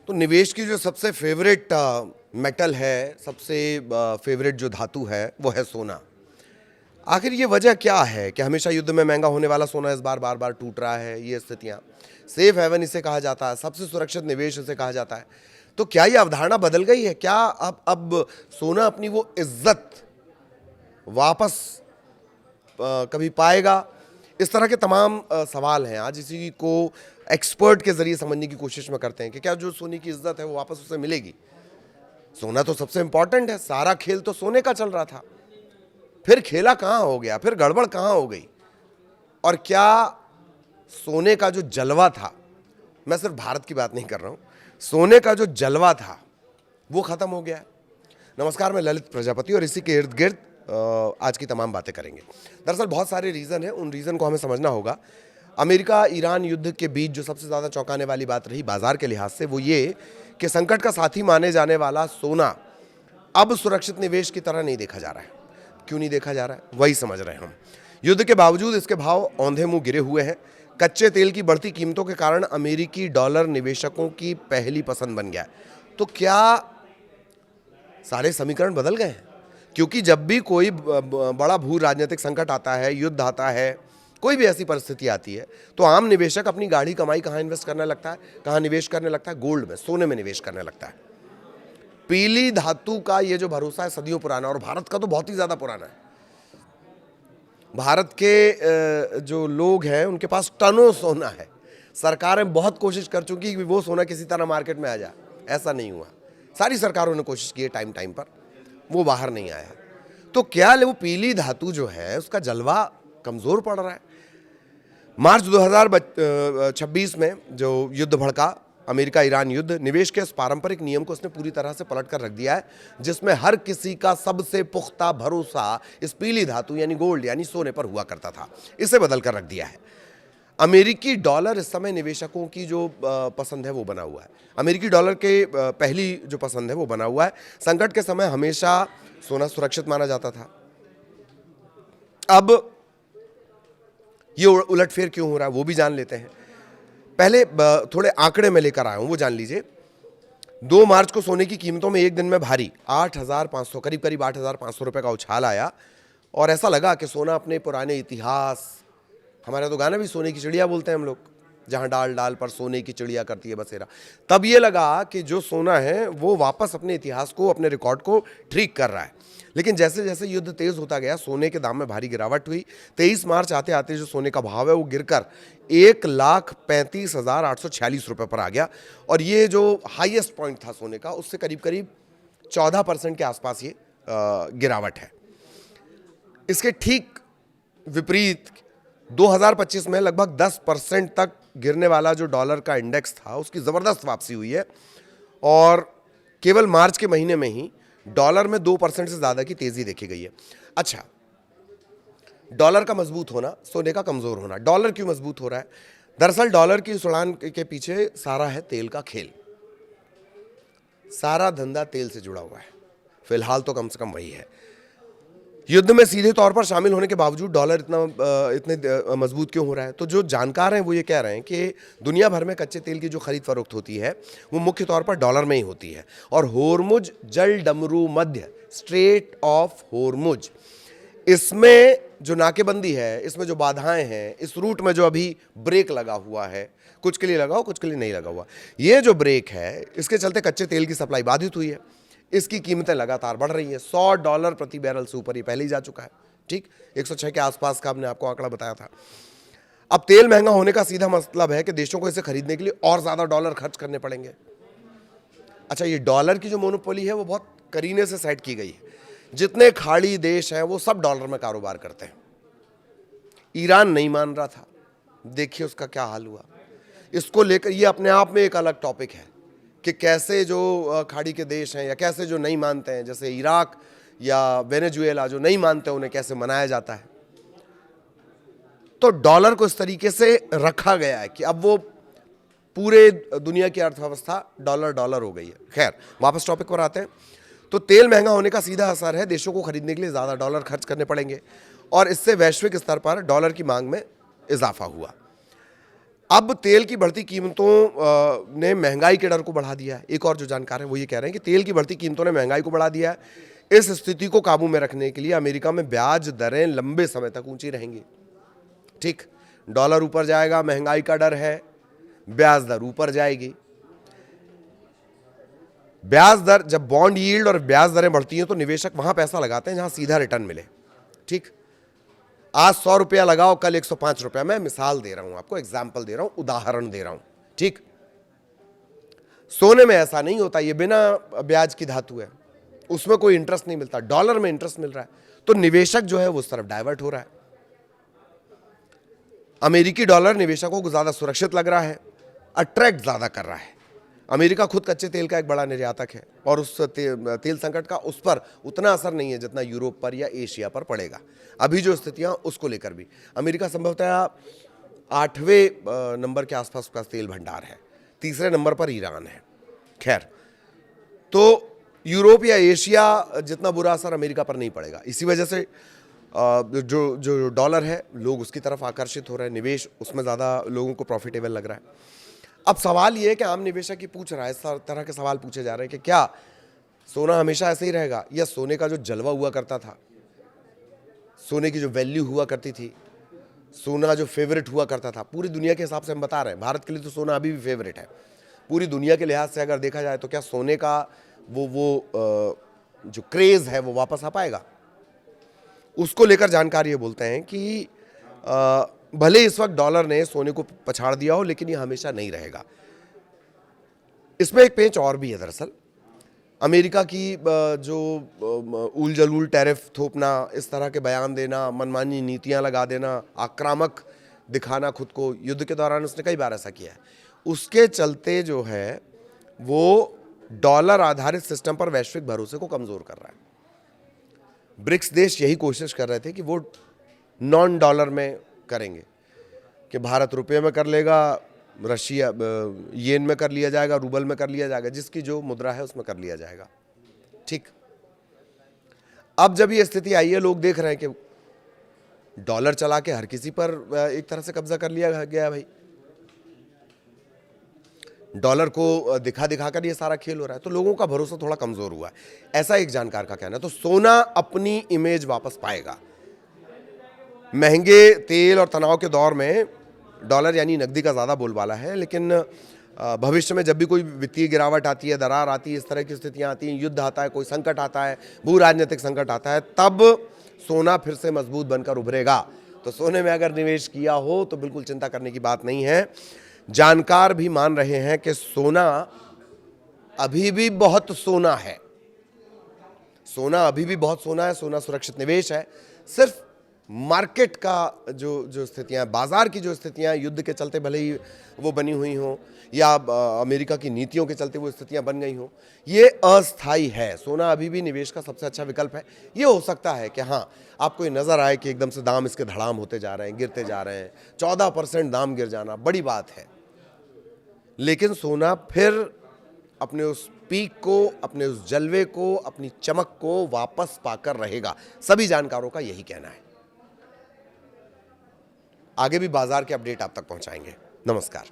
तो निवेश की जो सबसे फेवरेट मेटल है, सबसे फेवरेट जो धातु है वो है सोना। आखिर ये वजह क्या है कि हमेशा युद्ध में महंगा होने वाला सोना इस बार बार बार टूट रहा है? ये स्थितियां, सेफ हेवन इसे कहा जाता है, सबसे सुरक्षित निवेश इसे कहा जाता है। तो क्या ये अवधारणा बदल गई है? क्या अब सोना अपनी वो इज्जत वापस कभी पाएगा? इस तरह के तमाम सवाल हैं। आज इसी को एक्सपर्ट के जरिए समझने की कोशिश में करते हैं कि क्या जो सोने की इज्जत है वो वापस उसे मिलेगी। सोना तो सबसे इंपॉर्टेंट है, सारा खेल तो सोने का चल रहा था, फिर खेला कहां हो गया, फिर गड़बड़ कहां हो गई? और क्या सोने का जो जलवा था, मैं सिर्फ भारत की बात नहीं कर रहा हूं, सोने का जो जलवा था वो खत्म हो गया है? नमस्कार, मैं ललित प्रजापति और इसी के इर्द गिर्द आज की तमाम बातें करेंगे। दरअसल बहुत सारे रीज़न हैं, उन रीज़न को हमें समझना होगा। अमेरिका ईरान युद्ध के बीच जो सबसे ज़्यादा चौंकाने वाली बात रही बाजार के लिहाज से, वो ये कि संकट का साथी माने जाने वाला सोना अब सुरक्षित निवेश की तरह नहीं देखा जा रहा है। क्यों नहीं देखा जा रहा है, वही समझ रहे हैं हम। युद्ध के बावजूद इसके भाव औंधे मुंह गिरे हुए हैं। कच्चे तेल की बढ़ती कीमतों के कारण अमेरिकी डॉलर निवेशकों की पहली पसंद बन गया है। तो क्या सारे समीकरण बदल गए हैं? क्योंकि जब भी कोई बड़ा भू राजनीतिक संकट आता है, युद्ध आता है, कोई भी ऐसी परिस्थिति आती है, तो आम निवेशक अपनी गाढ़ी कमाई कहाँ इन्वेस्ट करने लगता है, कहाँ निवेश करने लगता है? गोल्ड में, सोने में निवेश करने लगता है। पीली धातु का ये जो भरोसा है सदियों पुराना, और भारत का तो बहुत ही ज्यादा पुराना है। भारत के जो लोग हैं उनके पास टनों सोना है। सरकारें बहुत कोशिश कर चुकी कि वो सोना किसी तरह मार्केट में आ जाए, ऐसा नहीं हुआ। सारी सरकारों ने कोशिश की है, टाइम टाइम पर वो बाहर नहीं आया। तो क्या वो पीली धातु जो है उसका जलवा कमजोर पड़ रहा है? मार्च 2026 में जो युद्ध भड़का, अमेरिका ईरान युद्ध, निवेश के इस पारंपरिक नियम को उसने पूरी तरह से पलट कर रख दिया है, जिसमें हर किसी का सबसे पुख्ता भरोसा इस पीली धातु यानी गोल्ड यानी सोने पर हुआ करता था। इसे बदल कर रख दिया है। अमेरिकी डॉलर इस समय निवेशकों की जो पसंद है वो बना हुआ है। अमेरिकी डॉलर के पहली जो पसंद है वो बना हुआ है। संकट के समय हमेशा सोना सुरक्षित माना जाता था। अब ये उलटफेर क्यों हो रहा है वो भी जान लेते हैं। पहले थोड़े आंकड़े में लेकर आया हूं, वो जान लीजिए। 2 मार्च को सोने की कीमतों में एक दिन में भारी 8,500, करीब करीब 8,500 रुपए का उछाल आया, और ऐसा लगा कि सोना अपने पुराने इतिहास, हमारा तो गाना भी सोने की चिड़िया बोलते हैं हम लोग, जहां डाल डाल पर सोने की चिड़िया करती है बसेरा। तब ये लगा कि जो सोना है वो वापस अपने इतिहास को, अपने रिकॉर्ड को ठीक कर रहा है। लेकिन जैसे जैसे युद्ध तेज होता गया, सोने के दाम में भारी गिरावट हुई। 23 मार्च आते आते जो सोने का भाव है वो गिरकर 1,35,846 रुपए पर आ गया, और ये जो हाईएस्ट पॉइंट था सोने का, उससे करीब करीब 14% के आसपास ये गिरावट है। इसके ठीक विपरीत 2025 में लगभग 10% तक गिरने वाला जो डॉलर का इंडेक्स था, उसकी जबरदस्त वापसी हुई है, और केवल मार्च के महीने में ही डॉलर में 2% से ज्यादा की तेजी देखी गई है। अच्छा, डॉलर का मजबूत होना, सोने का कमजोर होना। डॉलर क्यों मजबूत हो रहा है? दरअसल डॉलर की इस उड़ान के पीछे सारा है तेल का खेल। सारा धंधा तेल से जुड़ा हुआ है, फिलहाल तो कम से कम वही है। युद्ध में सीधे तौर पर शामिल होने के बावजूद डॉलर इतने मजबूत क्यों हो रहा है? तो जो जानकार हैं वो ये कह रहे हैं कि दुनिया भर में कच्चे तेल की जो खरीद फरोख्त होती है वो मुख्य तौर पर डॉलर में ही होती है, और होर्मुज जल डमरू मध्य, स्ट्रेट ऑफ होर्मुज, इसमें जो नाकेबंदी है, इसमें जो बाधाएं हैं, इस रूट में जो अभी ब्रेक लगा हुआ है, कुछ के लिए लगा हो, कुछ के लिए नहीं लगा हुआ, ये जो ब्रेक है, इसके चलते कच्चे तेल की सप्लाई बाधित हुई है। इसकी कीमतें लगातार बढ़ रही हैं। $100 प्रति बैरल से ऊपर ये पहले ही जा चुका है। ठीक, 106 के आसपास का हमने आपको आंकड़ा बताया था। अब तेल महंगा होने का सीधा मतलब है कि देशों को इसे खरीदने के लिए और ज्यादा डॉलर खर्च करने पड़ेंगे। अच्छा, ये डॉलर की जो मोनोपोली है वो बहुत करीने से सेट की गई है। जितने खाड़ी देश हैं वो सब डॉलर में कारोबार करते हैं। ईरान नहीं मान रहा था, देखिए उसका क्या हाल हुआ। इसको लेकर ये अपने आप में एक अलग टॉपिक है कि कैसे जो खाड़ी के देश हैं या कैसे जो नहीं मानते हैं, जैसे इराक या वेनेजुएला जो नहीं मानते, उन्हें कैसे मनाया जाता है। तो डॉलर को इस तरीके से रखा गया है कि अब वो पूरे दुनिया की अर्थव्यवस्था डॉलर डॉलर हो गई है। खैर, वापस टॉपिक पर आते हैं। तो तेल महंगा होने का सीधा असर है, देशों को खरीदने के लिए ज़्यादा डॉलर खर्च करने पड़ेंगे, और इससे वैश्विक स्तर पर डॉलर की मांग में इजाफा हुआ। अब तेल की बढ़ती कीमतों ने महंगाई के डर को बढ़ा दिया है। एक और जो जानकार है वो ये कह रहे हैं कि तेल की बढ़ती कीमतों ने महंगाई को बढ़ा दिया है। इस स्थिति को काबू में रखने के लिए अमेरिका में ब्याज दरें लंबे समय तक ऊंची रहेंगी। ठीक, डॉलर ऊपर जाएगा, महंगाई का डर है, ब्याज दर ऊपर जाएगी। ब्याज दर, जब बॉन्ड यील्ड और ब्याज दरें बढ़ती हैं तो निवेशक वहां पैसा लगाते हैं जहां सीधा रिटर्न मिले। ठीक, आज 100 रुपया लगाओ, कल 105 रुपया। मैं मिसाल दे रहा हूं आपको, एग्जाम्पल दे रहा हूं, उदाहरण दे रहा हूं। ठीक, सोने में ऐसा नहीं होता, ये बिना ब्याज की धातु है, उसमें कोई इंटरेस्ट नहीं मिलता। डॉलर में इंटरेस्ट मिल रहा है, तो निवेशक जो है वो उस तरफ डाइवर्ट हो रहा है। अमेरिकी डॉलर निवेशकों को ज्यादा सुरक्षित लग रहा है, अट्रैक्ट ज्यादा कर रहा है। अमेरिका खुद कच्चे तेल का एक बड़ा निर्यातक है और उस तेल संकट का उस पर उतना असर नहीं है जितना यूरोप पर या एशिया पर पड़ेगा। अभी जो स्थितियां, उसको लेकर भी अमेरिका संभवतः 8वें नंबर के आसपास उसका तेल भंडार है, 3रे नंबर पर ईरान है। खैर, तो यूरोप या एशिया जितना बुरा असर अमेरिका पर नहीं पड़ेगा। इसी वजह से जो जो डॉलर है, लोग उसकी तरफ आकर्षित हो रहे हैं, निवेश उसमें ज़्यादा लोगों को प्रॉफिटेबल लग रहा है। अब सवाल ये है कि आम निवेशक ही पूछ रहा है, इस तरह के सवाल पूछे जा रहे हैं कि क्या सोना हमेशा ऐसे ही रहेगा, या सोने का जो जलवा हुआ करता था, सोने की जो वैल्यू हुआ करती थी, सोना जो फेवरेट हुआ करता था, पूरी दुनिया के हिसाब से हम बता रहे हैं, भारत के लिए तो सोना अभी भी फेवरेट है। पूरी दुनिया के लिहाज से अगर देखा जाए तो क्या सोने का जो क्रेज है वो वापस आ पाएगा? उसको लेकर जानकार ये बोलते हैं कि भले इस वक्त डॉलर ने सोने को पछाड़ दिया हो, लेकिन ये हमेशा नहीं रहेगा। इसमें एक पेंच और भी है। दरअसल अमेरिका की जो उल जलूल टैरिफ थोपना, इस तरह के बयान देना, मनमानी नीतियां लगा देना, आक्रामक दिखाना खुद को, युद्ध के दौरान उसने कई बार ऐसा किया है। उसके चलते जो है वो डॉलर आधारित सिस्टम पर वैश्विक भरोसे को कमजोर कर रहा है। ब्रिक्स देश यही कोशिश कर रहे थे कि वो नॉन डॉलर में करेंगे, कि भारत रुपये में कर लेगा, रशिया येन में कर लिया जाएगा, रूबल में कर लिया जाएगा, जिसकी जो मुद्रा है उसमें कर लिया जाएगा। ठीक, अब जब ये स्थिति आई है, लोग देख रहे हैं कि डॉलर चला के हर किसी पर एक तरह से कब्जा कर लिया गया। भाई, डॉलर को दिखा दिखाकर ये सारा खेल हो रहा है, तो लोगों का भरोसा थोड़ा कमजोर हुआ है, ऐसा एक जानकार का कहना है। तो सोना अपनी इमेज वापस पाएगा। महंगे तेल और तनाव के दौर में डॉलर यानी नकदी का ज़्यादा बोलबाला है, लेकिन भविष्य में जब भी कोई वित्तीय गिरावट आती है, दरार आती है, इस तरह की स्थितियां आती हैं, युद्ध आता है, कोई संकट आता है, भू राजनीतिक संकट आता है, तब सोना फिर से मजबूत बनकर उभरेगा। तो सोने में अगर निवेश किया हो तो बिल्कुल चिंता करने की बात नहीं है। जानकार भी मान रहे हैं कि सोना अभी भी बहुत सोना है, सोना अभी भी बहुत सोना है, सोना सुरक्षित निवेश है। सिर्फ मार्केट का जो स्थितियां, बाजार की जो स्थितियां युद्ध के चलते भले ही वो बनी हुई हों, या अमेरिका की नीतियों के चलते वो स्थितियां बन गई हों, ये अस्थायी है। सोना अभी भी निवेश का सबसे अच्छा विकल्प है। ये हो सकता है कि हाँ, आपको ये नज़र आए कि एकदम से दाम इसके धड़ाम होते जा रहे हैं, गिरते जा रहे हैं, 14% दाम गिर जाना बड़ी बात है, लेकिन सोना फिर अपने उस पीक को, अपने उस जलवे को, अपनी चमक को वापस पाकर रहेगा। सभी जानकारों का यही कहना है। आगे भी बाजार के अपडेट आप तक पहुंचाएंगे। नमस्कार।